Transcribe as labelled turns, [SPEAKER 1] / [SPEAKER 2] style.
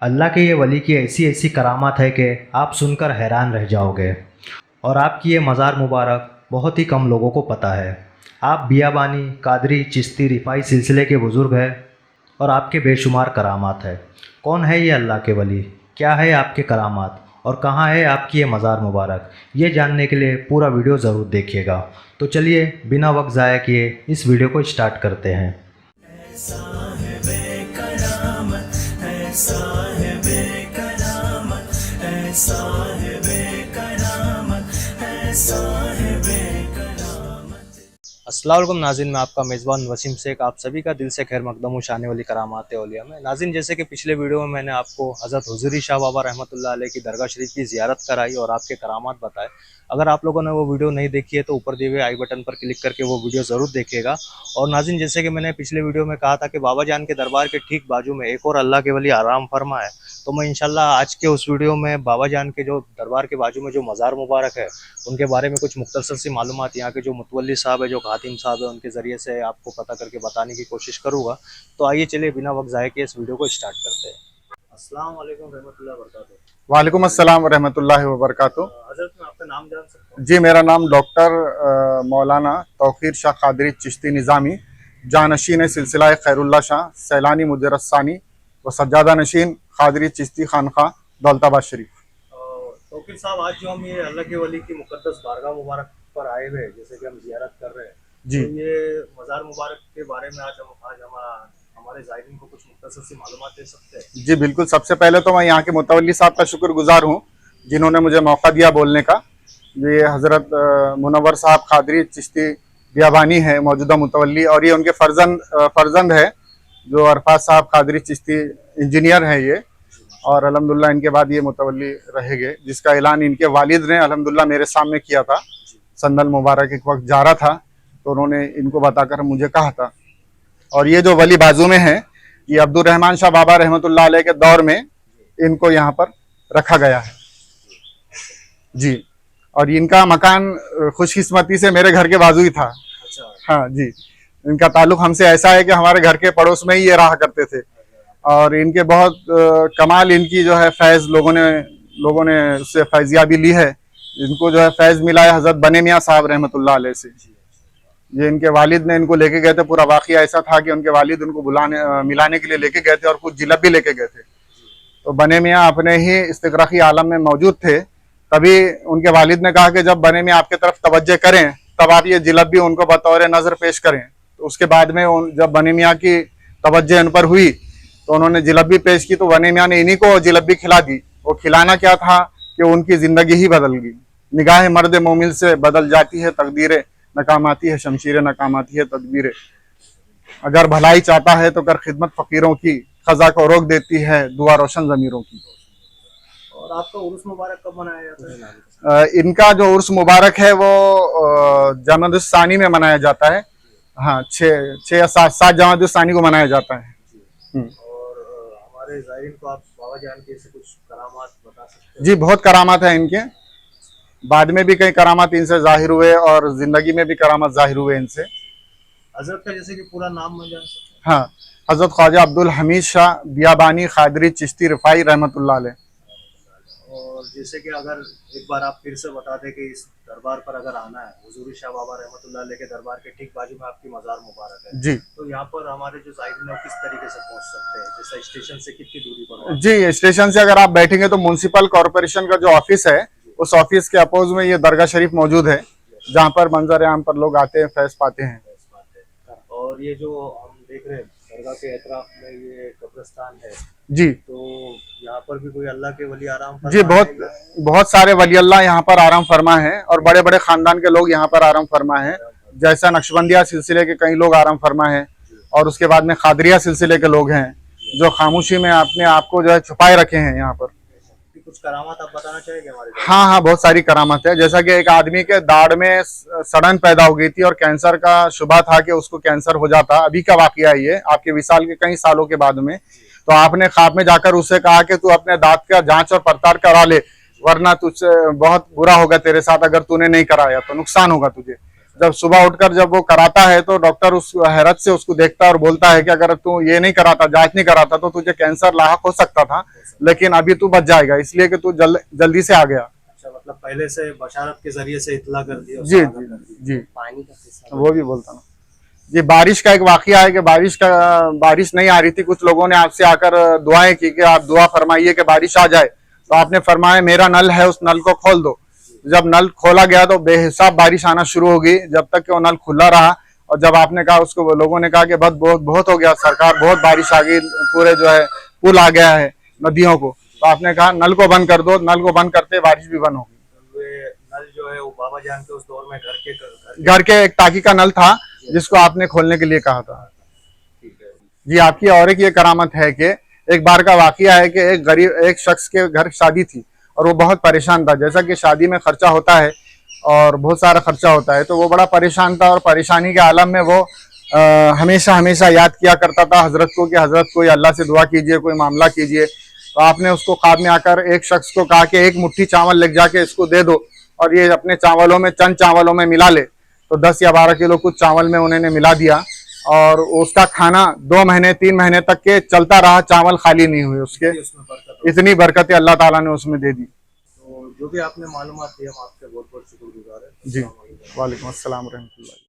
[SPEAKER 1] अल्लाह के ये वली की ऐसी ऐसी करामात है कि आप सुनकर हैरान रह जाओगे। और आपकी ये मज़ार मुबारक बहुत ही कम लोगों को पता है। आप बियाबानी, कादरी, चिश्ती, रिफाई सिलसिले के बुज़ुर्ग हैं और आपके बेशुमार करामात है। कौन है ये अल्लाह के वली, क्या है आपके करामात और कहाँ है आपकी ये मज़ार मुबारक, ये जानने के लिए पूरा वीडियो ज़रूर देखिएगा। तो चलिए बिना वक्त ज़ाया किए इस वीडियो को स्टार्ट करते हैं। अस्सलाम वालेकुम नाज़रीन, मैं आपका मेज़बान वसीम शेख आप सभी का दिल से खैर मकदम हूँ शान वाली करामात औलिया में। नाज़रीन, जैसे कि पिछले वीडियो में मैंने आपको हज़रत हुज़ूरी शाह बाबा रहमतुल्लाह अलैह की दरगाह शरीफ की ज़ियारत कराई और आपके करामात बताए। अगर आप लोगों ने वो वीडियो नहीं देखी है तो ऊपर दिए हुए आई बटन पर क्लिक करके वो वीडियो ज़रूर देखिएगा। और नाज़रीन, जैसे कि मैंने पिछले वीडियो में कहा था कि बाबा जान के दरबार के ठीक बाजू में एक और अल्लाह के वली आराम फरमा है, तो मैं इंशाल्लाह आज के उस वीडियो में बाबा जान के जो दरबार के बाजू में जो मज़ार मुबारक है उनके बारे में कुछ मुख्तसर सी मालूमात यहाँ के जो मुतवल्ली साहब है, जो खातिम साहब है, उनके ज़रिए से आपको पता करके बताने की कोशिश करूँगा। तो आइए चलिए बिना वक्त ज़ाया किए इस वीडियो को स्टार्ट करते हैं। अस्सलाम वालेकुम रहमतुल्लाहि व बरकातहू।
[SPEAKER 2] वालेकुम अस्सलाम रहमतुल्लाहि व बरकातहू।
[SPEAKER 1] हज़रत, मैं आपका नाम जान सकता हूँ?
[SPEAKER 2] जी, मेरा नाम डॉक्टर मौलाना तौक़ीर शाह कादरी चिश्ती निज़ामी, जानशीन सिलसिला खैरुल्लाह शाह, सैलानी मुदर्रिस व सज्जादा नशीन कादरी चिश्ती खानखा दौलताबाद शरीफ।
[SPEAKER 1] तौक़ीर साहब, आज जो हम ये अल्लाह के वली की मुक़द्दस बारगाह मुबारक पर आए हुए हैं, जैसे कि हम ज़ियारत कर रहे हैं,
[SPEAKER 2] जी,
[SPEAKER 1] तो ये मज़ार मुबारक के बारे में आज हम हमारे ज़ायरीन को कुछ मुख्तसर सी मालूमात दे सकते हैं?
[SPEAKER 2] जी बिल्कुल। सबसे पहले तो मैं यहाँ के मुतवल्ली साहब का शुक्रगुजार हूँ जिन्होंने मुझे मौका दिया बोलने का। ये हज़रत मुनव्वर साहब कादरी चिश्ती बियाबानी है मौजूदा मुतवल्ली, और ये उनके फर्जंद है जो अरफात साहब कादरी चिश्ती इंजीनियर हैं ये, और अल्हम्दुलिल्लाह इनके बाद ये मुतवल्ली रहेंगे, जिसका ऐलान इनके वालिद ने अल्हम्दुलिल्लाह मेरे सामने किया था। संदल मुबारक एक वक्त जा रहा था तो उन्होंने इनको बताकर मुझे कहा था। और ये जो वली बाजू में है, ये अब्दुल रहमान शाह बाबा रहमतुल्लाह अलैह के दौर में इनको यहाँ पर रखा गया है जी। और इनका मकान खुशकिस्मती से मेरे घर के बाजू ही था। हाँ जी, इनका ताल्लुक हमसे ऐसा है कि हमारे घर के पड़ोस में ही ये रहा करते थे। और इनके बहुत कमाल, इनकी जो है फैज़ लोगों ने उससे फैज़ियाबी ली है। इनको जो है फैज़ मिला है हज़रत बने मियाँ साहब रहमतुल्लाह अलैह से। ये इनके वालिद ने इनको लेके गए थे। पूरा वाक़या ऐसा था कि उनके वालिद उनको मिलाने के लिए लेके गए थे और कुछ जिलब भी लेके गए थे। तो बने मियाँ अपने ही इस्तिग़राक़ी आलम में मौजूद थे। तभी उनके वालिद ने कहा कि जब बने मियाँ आपके तरफ तवज्जो करें तब आप ये जिलब भी उनको बतौर नज़र पेश करें। तो उसके बाद में जब बने मियाँ की तवज्जो उन पर हुई तो उन्होंने जिलब भी पेश की, तो बने मियाँ ने इन्हीं को जिलब भी खिला दी। वो खिलाना क्या था कि उनकी ज़िंदगी ही बदल गई। निगाह मर्द मोमिन से बदल जाती है तकदीरें, नकामाती है शमशीरें, नकामाती है तदबीरें। अगर भलाई चाहता है तो कर खिदमत फ़कीरों की, ख़ज़ा को रोक देती है दुआ रोशन ज़मीरों की।
[SPEAKER 1] और आपका उर्स मुबारक कब मनाया जाता है?
[SPEAKER 2] इनका जो उर्स मुबारक है वो जमादुस्सानी में मनाया जाता है। हाँ, 6 या 7 जमादुस्सानी को मनाया जाता है।
[SPEAKER 1] और हमारे ज़ायरीन को आप बाबा जान के से कुछ करामात बता सकते हैं?
[SPEAKER 2] जी, बहुत करामात है इनके। बाद में भी कई करामात इनसे जाहिर हुए और जिंदगी में भी करामात जाहिर हुए इनसे।
[SPEAKER 1] हज़रत का जैसे कि पूरा नाम मैं जान सकता हूं?
[SPEAKER 2] हाँ, हज़रत ख्वाजा अब्दुल हमीद शाह बियाबानी कादरी चिश्ती रिफाई रहमतुल्लाह अलैह।
[SPEAKER 1] और जैसे कि अगर एक बार आप फिर से बता दें कि इस दरबार पर अगर आना है, हुज़ूरी शाह बाबा रहमतुल्लाह अलैह के दरबार के ठीक बाजू में आपकी मज़ार मुबारक है
[SPEAKER 2] जी,
[SPEAKER 1] तो यहाँ पर हमारे जो ज़ायरीन है वो किस तरीके से पहुँच सकते हैं? जैसे स्टेशन से कितनी दूरी पर हो?
[SPEAKER 2] जी, स्टेशन से अगर आप बैठेंगे तो म्यूनसिपल कॉरपोरेशन का जो ऑफिस है उस ऑफिस के अपोज में ये दरगाह शरीफ मौजूद है, जहाँ पर मंजर आम पर लोग आते हैं, फैज़ पाते हैं।
[SPEAKER 1] और ये जो हम देख रहे हैं दरगाह के एतराफ में ये कब्रिस्तान है
[SPEAKER 2] जी,
[SPEAKER 1] तो यहाँ पर भी कोई अल्लाह के वली आराम फरमा
[SPEAKER 2] जी, बहुत सारे वली अल्लाह यहाँ पर आराम फरमा है और बड़े बड़े खानदान के लोग यहाँ पर आराम फरमा है। जैसा नक्शबंदिया सिलसिले के कई लोग आराम फरमा है, और उसके बाद में कादरिया सिलसिले के लोग हैं जो खामोशी में अपने आप को जो है छुपाए रखे हैं यहाँ पर।
[SPEAKER 1] कुछ करामात आप बताना चाहेंगे हमारे?
[SPEAKER 2] हाँ हाँ, बहुत सारी करामात है। जैसा कि एक आदमी के दाढ़ में सड़न पैदा हो गई थी और कैंसर का शुबा था कि उसको कैंसर हो जाता। अभी का वाकया है ये, आपके विसाल के कई सालों के बाद में। तो आपने ख्वाब में जाकर उससे कहा कि तू अपने दांत का जांच और पड़ताल करा ले, वरना तुझसे बहुत बुरा होगा तेरे साथ। अगर तूने नहीं कराया तो नुकसान होगा तुझे। जब सुबह उठकर जब वो कराता है तो डॉक्टर उस हैरत से उसको देखता है और बोलता है कि अगर तू ये नहीं कराता, जांच नहीं कराता, तो तुझे कैंसर लाहक हो सकता था, लेकिन अभी तू बच जाएगा, इसलिए कि तू जल्दी से आ गया।
[SPEAKER 1] अच्छा, मतलब पहले से बशारत के जरिए से इतला कर दिया।
[SPEAKER 2] जी जी जी,
[SPEAKER 1] पानी का किस्सा
[SPEAKER 2] वो भी बोलता ना जी। बारिश का एक वाकया है कि बारिश नहीं आ रही थी, कुछ लोगों ने आपसे आकर दुआएं की कि आप दुआ फरमाइए कि बारिश आ जाए, तो आपने फरमाया मेरा नल है, उस नल को खोल दो। जब नल खोला गया तो बेहिसाब बारिश आना शुरू हो गई, जब तक कि वो नल खुला रहा। और जब आपने कहा, उसको लोगों ने कहा कि बस बहुत बहुत हो गया सरकार, बहुत बारिश आ गई, पूरे जो है पुल आ गया है नदियों को, तो आपने कहा नल को बंद कर दो। नल को बंद करते बारिश भी बंद हो गई।
[SPEAKER 1] नल जो है वो बाबा जान के उस दौर में
[SPEAKER 2] घर के एक टाकी का नल था जिसको आपने खोलने के लिए कहा था। जी, आपकी और एक ये करामत है कि एक बार का वाकया है कि एक शख्स के घर शादी थी और वो बहुत परेशान था। जैसा कि शादी में खर्चा होता है और बहुत सारा खर्चा होता है, तो वो बड़ा परेशान था और परेशानी के आलम में वो हमेशा हमेशा याद किया करता था हजरत को कि हजरत कोई अल्लाह से दुआ कीजिए, कोई मामला कीजिए। तो आपने उसको ख्वाब में आकर एक शख्स को कहा कि एक मुट्ठी चावल लेके जाके इसको दे दो और ये अपने चावलों में, चंद चावलों में मिला ले। तो 10 या 12 किलो कुछ चावल में उन्होंने मिला दिया और उसका खाना 2 महीने 3 महीने तक के चलता रहा, चावल खाली नहीं हुए उसके। इतनी बरकतें अल्लाह ताला ने उसमें दे दी।
[SPEAKER 1] तो जो भी आपने मालूमात दी, हम आपके बहुत बहुत शुक्रगुजार हैं।
[SPEAKER 2] जी, वालेकुम अस्सलाम रहमतुल्लाह।